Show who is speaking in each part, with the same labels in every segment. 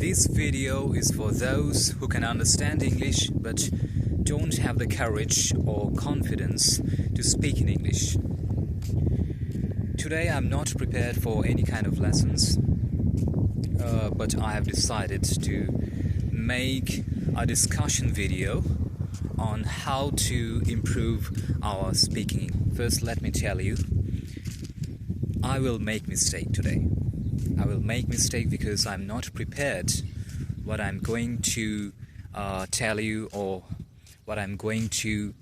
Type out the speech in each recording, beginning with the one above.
Speaker 1: This video is for those who can understand English but don't have the courage or confidence to speak in English. Today I'm not prepared for any kind of lessons, but I have decided to make a discussion video on how to improve our speaking. First, let me tell you, I will make mistake today. I will make mistake because I'm not prepared what I'm going to tell you or what I'm going to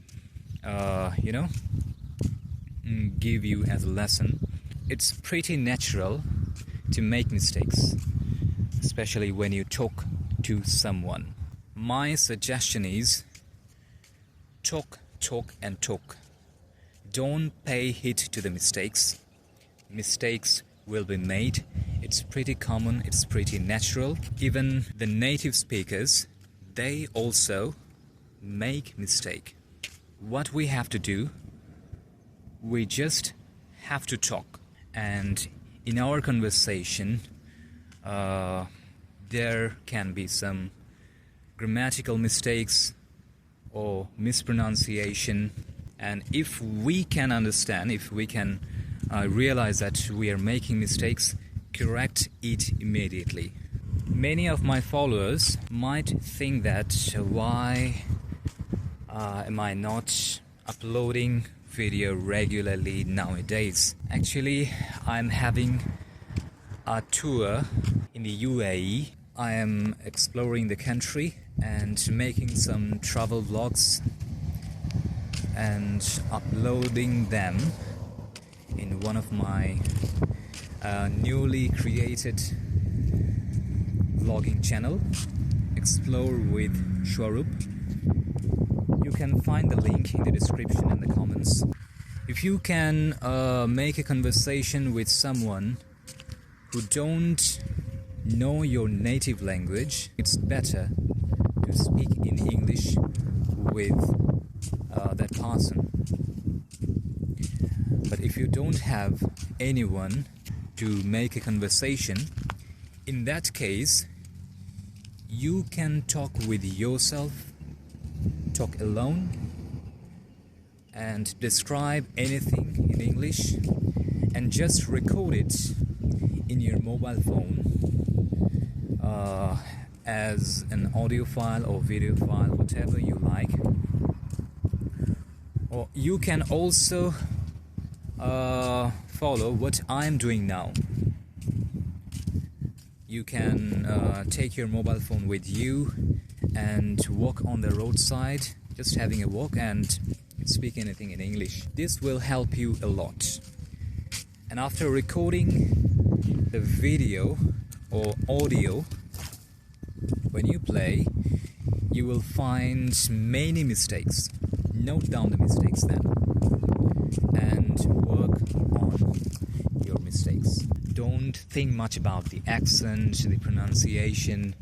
Speaker 1: give you as a lesson. It's pretty natural to make mistakes, especially when you talk to someone. My suggestion is talk and talk. Don't pay heed to the mistakes. Mistakes will be made. It's pretty common, it's pretty natural. Even the native speakers, they also make mistake. What we have to do, we just have to talk. And in our conversation, there can be some grammatical mistakes or mispronunciation. And if we can understand, if we can realize that we are making mistakes, correct it immediately. Many of my followers might think that why am I not uploading video regularly nowadays? Actually, I'm having a tour in the UAE. I am exploring the country and making some travel vlogs and uploading them in one of my newly created vlogging channel, Explore with Swarup. You can find the link in the description and the comments. If you can make a conversation with someone who don't know your native language, it's better to speak in English with that person. But if you don't have anyone to make a conversation, in that case, you can talk with yourself, talk alone, and describe anything in English, and just record it in your mobile phone as an audio file or video file, whatever you like. Or you can also follow what I'm doing now. You can take your mobile phone with you and walk on the roadside, just having a walk, and speak anything in English. This will help you a lot. And after recording the video or audio, when you play, you will find many mistakes. Note down the mistakes then and work on your mistakes. Don't think much about the accent, the pronunciation,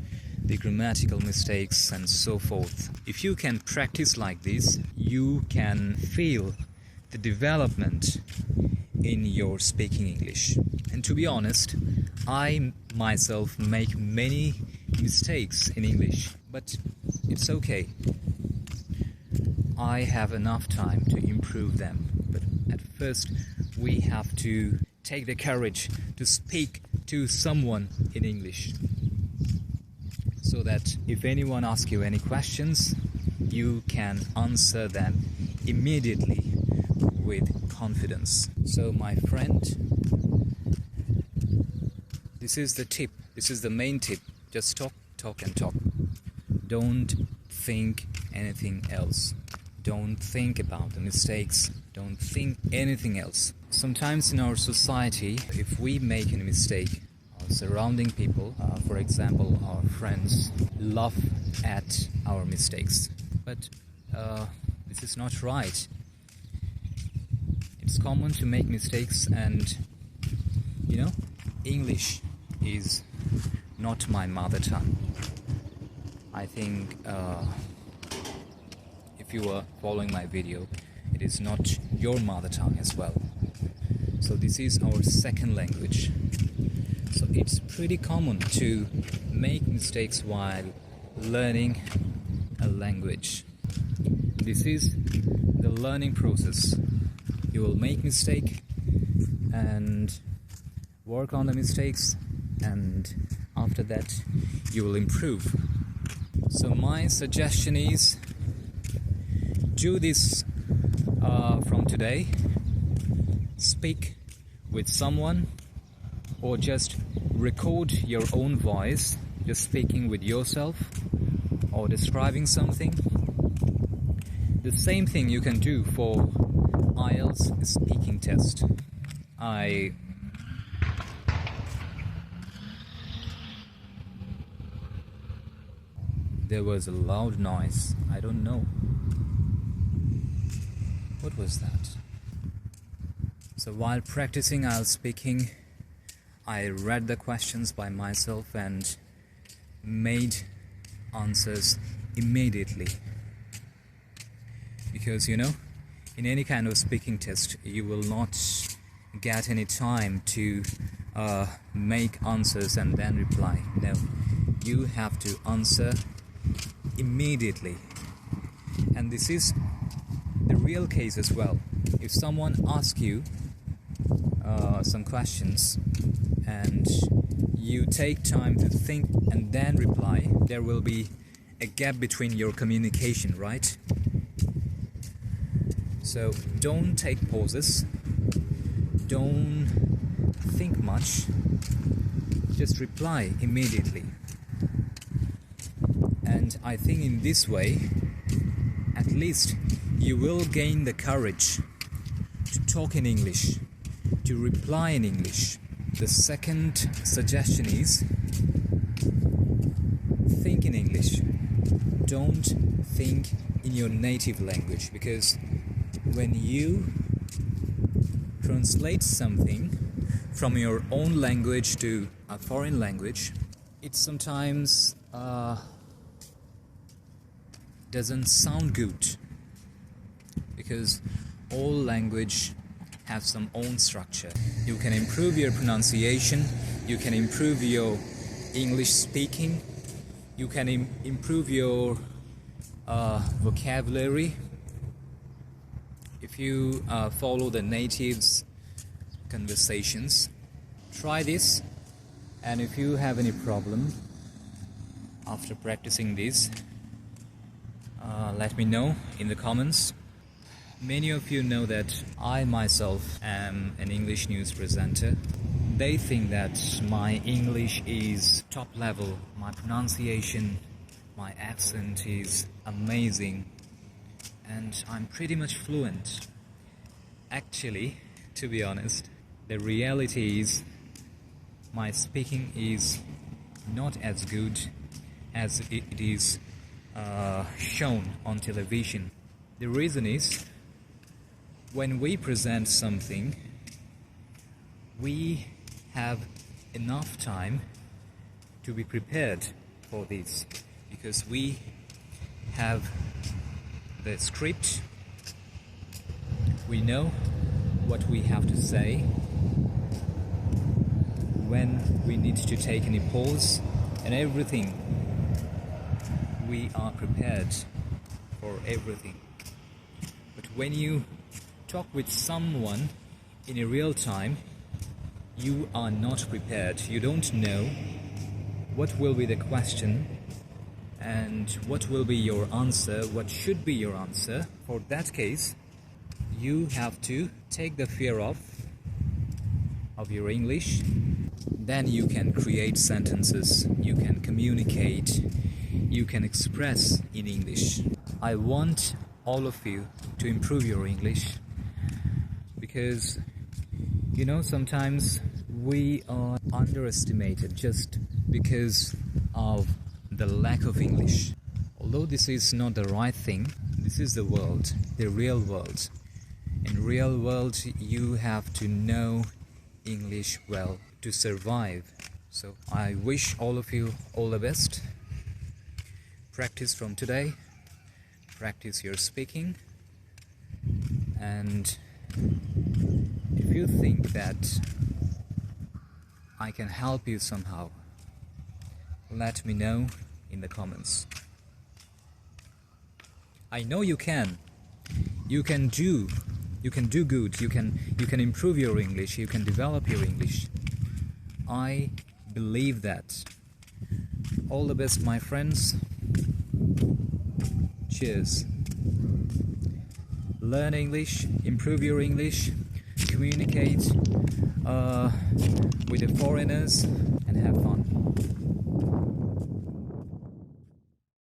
Speaker 1: the grammatical mistakes, and so forth. If you can practice like this, you can feel the development in your speaking English. And to be honest, I myself make many mistakes in English, but it's okay. I have enough time to improve them. But at first, we have to take the courage to speak to someone in English, so that if anyone asks you any questions, you can answer them immediately with confidence. So my friend, this is the tip, this is the main tip. Just talk and talk. Don't think anything else. Don't think about the mistakes. Don't think anything else. Sometimes in our society, if we make a mistake, our surrounding people, for example, our friends, laugh at our mistakes. But this is not right. It's common to make mistakes, and English is not my mother tongue. I think if you are following my video, it is not your mother tongue as well. So this is our second language. So it's pretty common to make mistakes while learning a language. This is the learning process. You will make mistake and work on the mistakes, and after that you will improve. So my suggestion is, do this from today. Speak with someone, or just record your own voice, just speaking with yourself or describing something. The same thing you can do for IELTS speaking test. There was a loud noise. I don't know. What was that? So while practicing IELTS speaking, I read the questions by myself and made answers immediately. Because in any kind of speaking test, you will not get any time to make answers and then reply. No, you have to answer immediately. And this is the real case as well. If someone asks you some questions and you take time to think and then reply, there will be a gap between your communication, right? So don't take pauses, don't think much, just reply immediately. And I think in this way, at least you will gain the courage to talk in English, to reply in English. The second suggestion is, think in English. Don't think in your native language, because when you translate something from your own language to a foreign language, it sometimes doesn't sound good, because all language have some own structure. You can improve your pronunciation, you can improve your English speaking, you can improve your vocabulary if you follow the natives' conversations. Try this, and if you have any problem after practicing this, let me know in the comments. Many of you know that I myself am an English news presenter. They think that my English is top level, my pronunciation, my accent is amazing, and I'm pretty much fluent. Actually, to be honest, the reality is my speaking is not as good as it is shown on television. The reason is, when we present something, we have enough time to be prepared for this, because we have the script, we know what we have to say, when we need to take any pause, and everything. We are prepared for everything. But when you talk with someone in a real time, you are not prepared. You don't know what will be the question and what will be your answer, what should be your answer. For that case, you have to take the fear off of your English. Then you can create sentences, you can communicate, you can express in English. I want all of you to improve your English, because sometimes we are underestimated just because of the lack of English. Although this is not the right thing, this is the world, the real world. In real world, you have to know English well to survive. So I wish all of you all the best. Practice from today, practice your speaking, and if you think that I can help you somehow, let me know in the comments. I know you can. You can do good. You can improve your English. You can develop your English. I believe that. All the best, my friends. Cheers. Learn English, improve your English, communicate with the foreigners, and have fun.